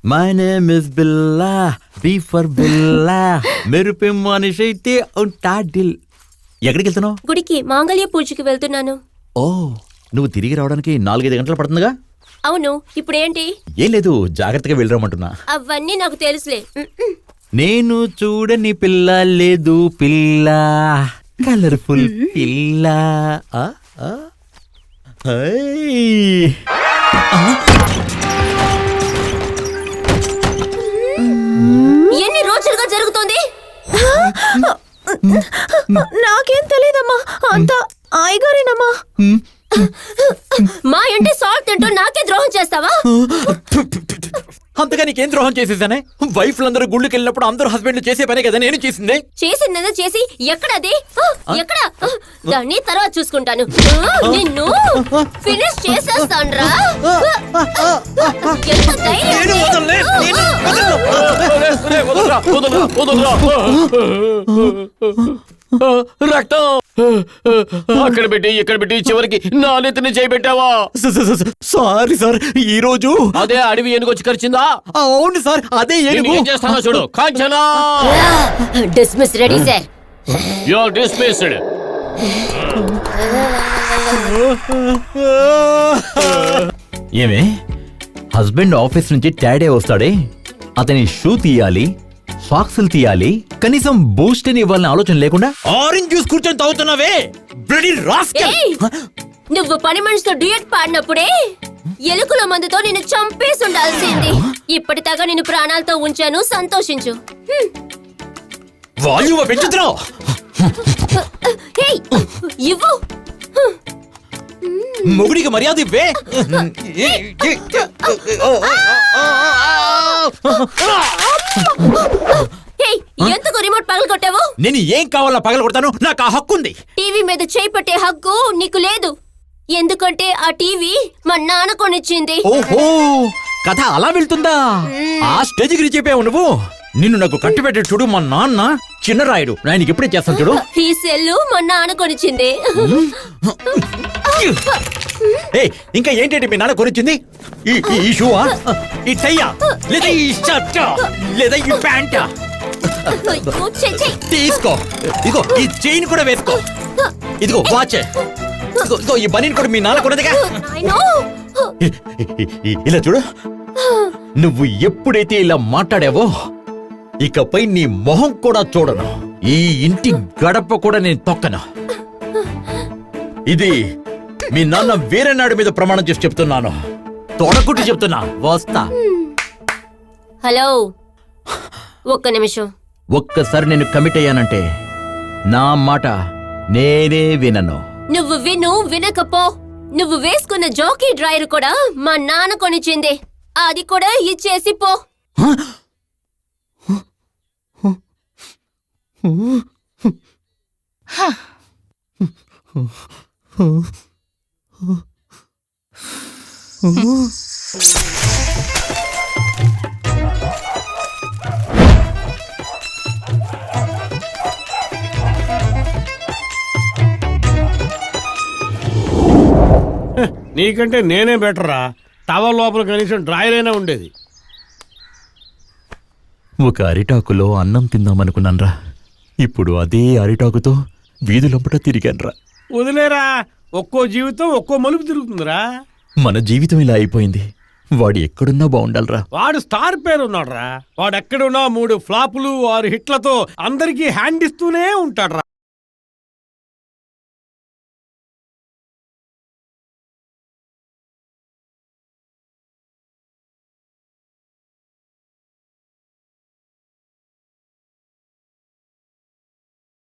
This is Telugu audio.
My name is Billa, B for బిల్లా, మెరుపే మనిషి అయితే ఉంటా దిల్. ఎక్కడికి వెళ్తున్నావు? గుడికి మాంగళ్య పూజకి వెళ్తున్నాను. ఓ, నువ్వు తిరిగి రావడానికి 4-5 గంటలు పడుతుందిగా? అవును, ఇప్పుడేంటి? ఏం లేదు, జాగ్రత్తగా వెళ్ళిరమ్మంటున్నా. అవన్నీ నాకు తెలుసులే. నేను చూడని పిల్ల లేదు పిల్ల, కలర్ఫుల్ పిల్ల. ఎన్ని రోజులుగా జరుగుతోంది? నాకేం తెలియదమ్మా, అంతా ఆయగారేనమ్మా. మా ఇంటి సాల్ట్ తింటూ నాకే ద్రోహం చేస్తావా? అంతగా నీకేం ద్రోహం చేసేసానే? వైఫ్లందరూ గుళ్ళకి వెళ్ళినప్పుడు అందరూ హస్బెండ్ చేసే పనే కదా నేను చేసిందే. చేసిందా చేసి ఎక్కడది? ఎక్కడ? దాన్ని తర్వాత చూసుకుంటాను. నిన్ను ఫినిష్ చేసేస్తాన్రా. ఎంత ధైర్యం! రక్తం అక్కడ పెట్టి ఇక్కడ పెట్టి చివరికి నా నెత్తిని చేయబెట్టావా? సారీ సార్, ఈ రోజు అదే అడవి ఏనుగొచ్చి కరిచిందా? అవును సార్, అదే ఏనుగు. ఏం చేస్తానో చూడు. Kanchana, dismiss. Ready sir. You are dismissed. ఏమే, హస్బెండ్ ఆఫీస్ నుంచి టాడే వస్తాడే, అతని షూ తీయాలి, సాక్సులు తీయాలి, కనీసం బూస్ట్ అని ఇవ్వాలని ఆలోచన లేకుండా ఆరెంజ్ జ్యూస్ కూర్చొని తాగుతున్నావే. Bloody rascal. నువ్వు పని మనిషితో డ్యూయట్ పాడినప్పుడే ఎలుకల మందుతో నిన్ను చంపేసి ఉండాల్సింది. ఇప్పటిదాకా నిన్ను ప్రాణాలతో ఉంచాను, సంతోషించు. వాల్యూమ్ పెంచుతున్నావు. ఇవ్వు. మొగుడికి మర్యాద ఇవ్వే. ఎందుకు రిమోట్ పగల కొట్టావు? నేను ఏం కావాలా పగల కొడతాను, నాకు ఆ హక్కు ఉంది. టీవీ మీద చేయి పెట్టే హక్కు నీకు లేదు. ఎందుకంటే ఆ టీవీ మా నాన్న కొనిచ్చింది. ఓహో, కథ అలా వెళ్తుందా? ఆ స్టేజ్కి రీచ్ అయిపోయావు నువ్వు. నిన్ను నాకు కట్టి పెట్టాడు చూడు మా నాన్న, చిన్న రాయుడు. ఆయనకి ఎప్పుడే చేస్తాను చూడు. ఈ సెల్లు మా నాన్న కొనిచ్చింది. ఇంకా ఏంటంటే మీ నాన్న కొనిచ్చింది? ఈ షూవా, ఈ టైయా, లేదా ఈ షర్టా, లేదా ఈ ప్యాంటా? తీసుకో. ఇదిగో ఈ చైన్ కూడా వేసుకో. ఇదిగో వాచ్. ఇదిగో ఈ బనీన్ కూడా మీ నాన్న కొన్నదిగా. ఇలా చూడు, నువ్వు ఎప్పుడైతే ఇలా మాట్లాడావో ఇకపై నీ మొహం కూడా చూడను, ఈ ఇంటి గడప కూడా నేను తొక్కను. ఇది మీ నాన్న వేరే నాడు మీద ప్రమాణం చేసి చెప్తున్నాను. తొడకుట్టి చెప్తున్నా. వస్తా. హలో, ఒక్క నిమిషం. ఒక్కసారి నేను కమిట్ అయ్యానంటే నా మాట నేనే వినను. నువ్వు వినకపో. నువ్వు వేసుకున్న జోకీ డ్రైవర్ కూడా మా నాన్న కొనిచ్చింది. అది కూడా ఇచ్చేసి పో. నీకంటే నేనే బెటరా. టవర్ లోపల కనీసం డ్రాయర్ అయినా ఉండేది. ఒక అరిటాకులో అన్నం తిందామనుకున్నాన్రా, ఇప్పుడు అదే అరిటాకుతో వీధులంపట తిరిగాన్రా. వదిలేరా, ఒక్కో జీవితం ఒక్కో మలుపు తిరుగుతుందిరా. మన జీవితం ఇలా అయిపోయింది. వాడు ఎక్కడున్నా బాగుండాలరా. వాడు స్టార్ పేరు ఉన్నాడురా. వాడు ఎక్కడున్నా 3 ఫ్లాపులు 6 హిట్లతో అందరికీ హ్యాండ్ ఇస్తూనే ఉంటాడురా.